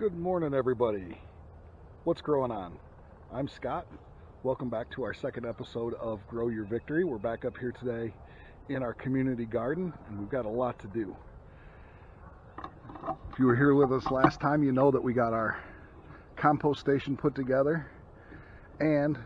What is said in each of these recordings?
Good morning, everybody. What's growing on? I'm Scott. Welcome back to our second episode of Grow Your Victory. We're back up here today in our community garden, and we've got a lot to do. If you were here with us last time, you know that we got our compost station put together and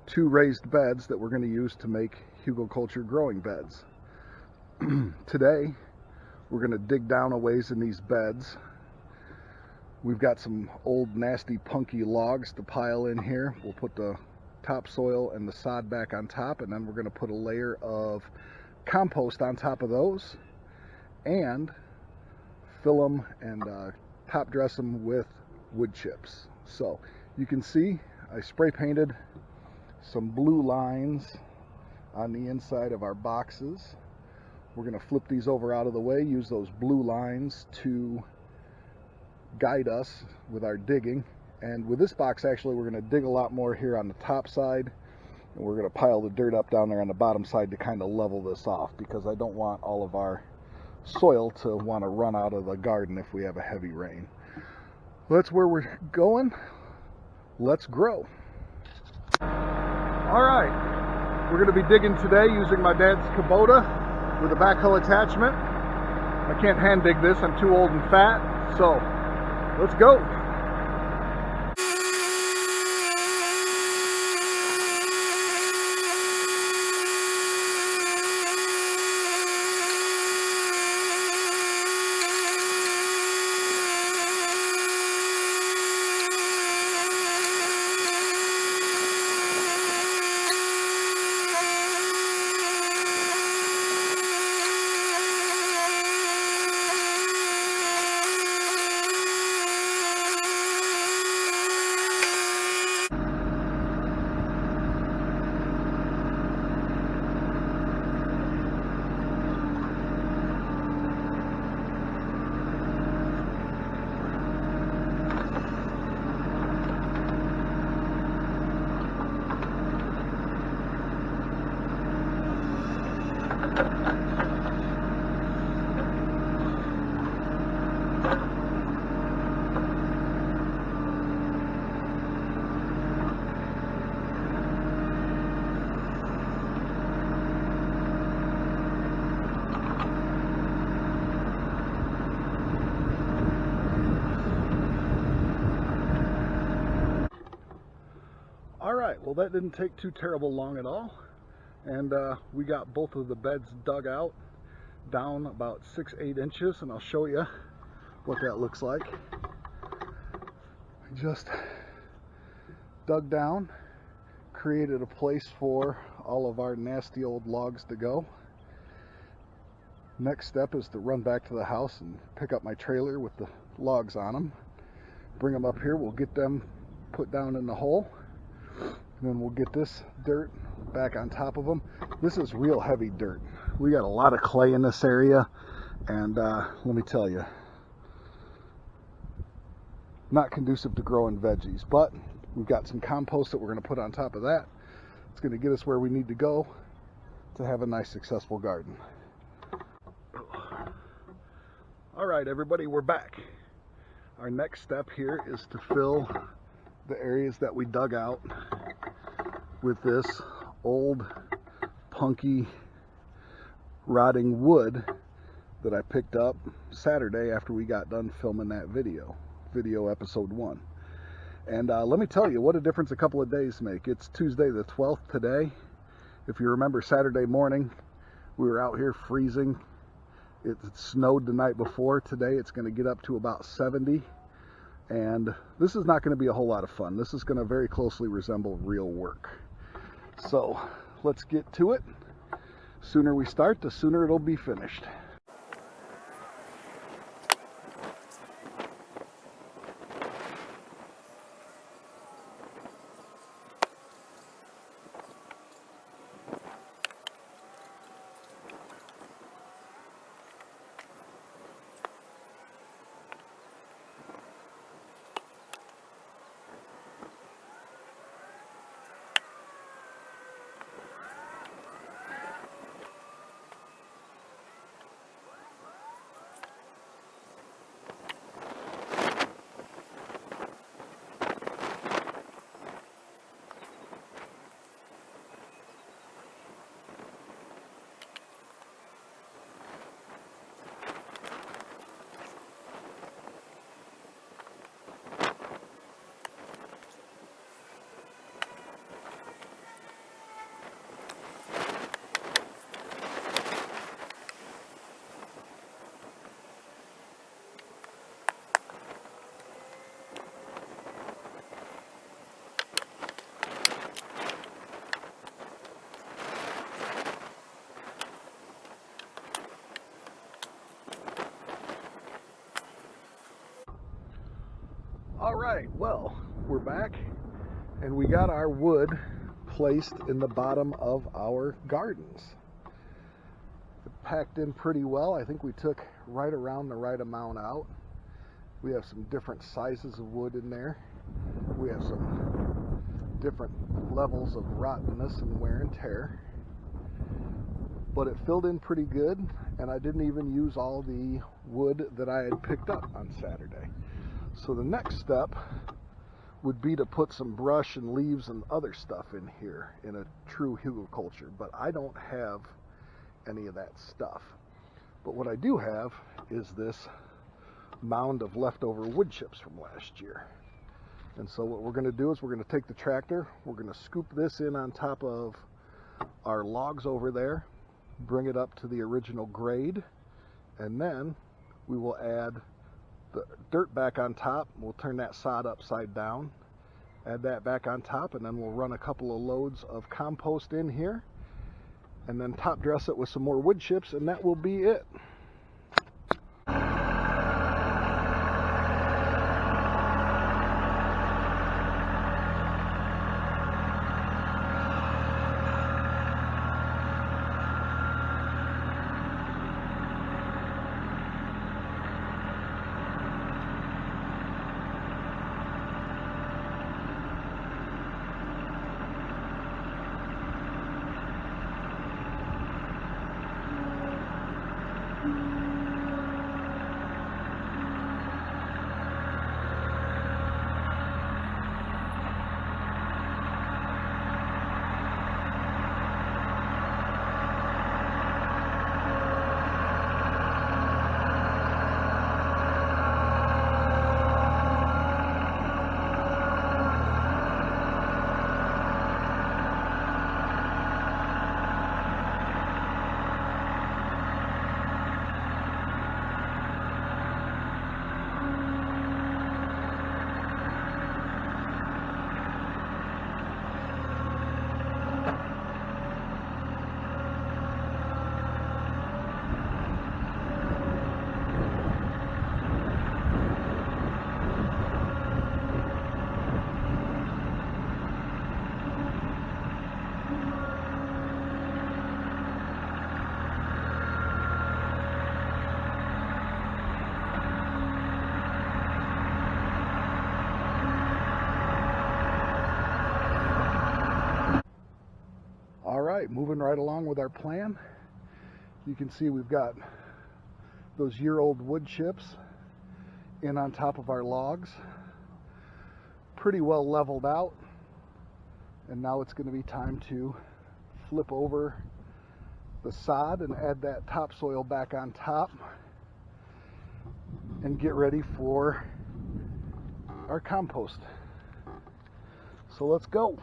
2 raised beds that we're going to use to make Hügelkultur growing beds. Today, we're going to dig down a ways in these beds. We've got some old nasty punky logs to pile in here. We'll put the topsoil and the sod back on top, and then we're going to put a layer of compost on top of those and fill them and top dress them with wood chips. So you can see I spray painted some blue lines on the inside of our boxes. We're going to flip these over out of the way, use those blue lines to guide us with our digging. And with this box, actually, we're going to dig a lot more here on the top side, and we're going to pile the dirt up down there on the bottom side to kind of level this off, because I don't want all of our soil to want to run out of the garden if we have a heavy rain. That's where we're going. Let's grow. All right, we're going to be digging today using my dad's Kubota with a backhoe attachment. I can't hand dig this, I'm too old and fat, so let's go. Alright, well that didn't take too terrible long at all, and we got both of the beds dug out down about 6-8 inches, and I'll show you what that looks like. We just dug down, created a place for all of our nasty old logs to go. Next step is to run back to the house and pick up my trailer with the logs on them, bring them up here, we'll get them put down in the hole. And then we'll get this dirt back on top of them. This is real heavy dirt. We got a lot of clay in this area, and let me tell you, not conducive to growing veggies. But we've got some compost that we're going to put on top of that. It's going to get us where we need to go to have a nice, successful garden. All right, everybody, we're back. Our next step here is to fill the areas that we dug out with this old punky rotting wood that I picked up Saturday after we got done filming that video episode 1. And let me tell you what a difference a couple of days make. It's Tuesday the 12th today. If you remember Saturday morning, we were out here freezing. It snowed the night before. Today it's going to get up to about 70. And this is not going to be a whole lot of fun. This is going to very closely resemble real work. So let's get to it. Sooner we start, the sooner it'll be finished. All right, well, we're back and we got our wood placed in the bottom of our gardens. It packed in pretty well. I think we took right around the right amount out. We have some different sizes of wood in there. We have some different levels of rottenness and wear and tear. But it filled in pretty good, and I didn't even use all the wood that I had picked up on Saturday. So the next step would be to put some brush and leaves and other stuff in here in a true Hügelkultur, but I don't have any of that stuff. But what I do have is this mound of leftover wood chips from last year. And so what we're going to do is we're going to take the tractor, we're going to scoop this in on top of our logs over there, bring it up to the original grade, and then we will add the dirt back on top. We'll turn that sod upside down, add that back on top, and then we'll run a couple of loads of compost in here, and then top dress it with some more wood chips, and that will be it. All right, moving right along with our plan. You can see we've got those year-old wood chips in on top of our logs, pretty well leveled out. And now it's going to be time to flip over the sod and add that topsoil back on top and get ready for our compost. So let's go.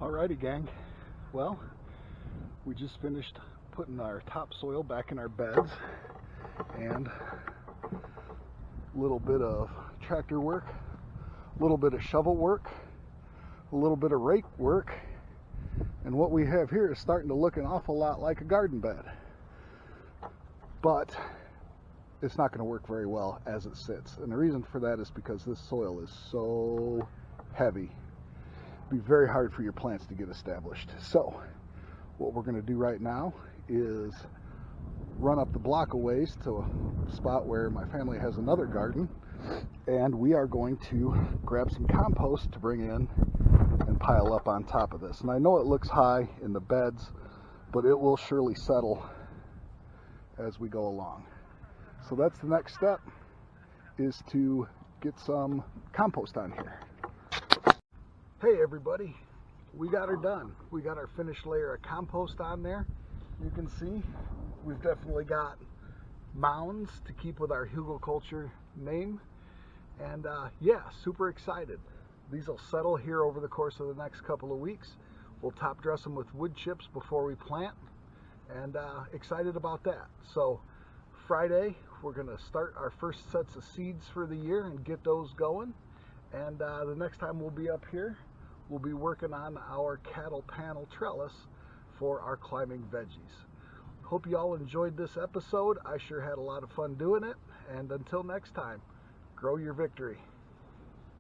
Alrighty, gang. Well, we just finished putting our topsoil back in our beds, and a little bit of tractor work, a little bit of shovel work, a little bit of rake work, and what we have here is starting to look an awful lot like a garden bed. But it's not going to work very well as it sits, and the reason for that is because this soil is so heavy. Be very hard for your plants to get established. So what we're going to do right now is run up the block a ways to a spot where my family has another garden, and we are going to grab some compost to bring in and pile up on top of this. And I know it looks high in the beds, but it will surely settle as we go along. So that's the next step, is to get some compost on here. Hey everybody, we got her done. We got our finished layer of compost on there. You can see we've definitely got mounds to keep with our Hügelkultur name. And yeah, super excited. These will settle here over the course of the next couple of weeks. We'll top dress them with wood chips before we plant, and excited about that. So Friday, we're going to start our first sets of seeds for the year and get those going. And the next time we'll be up here, we'll be working on our cattle panel trellis for our climbing veggies. Hope you all enjoyed this episode. I sure had a lot of fun doing it. And until next time, grow your victory.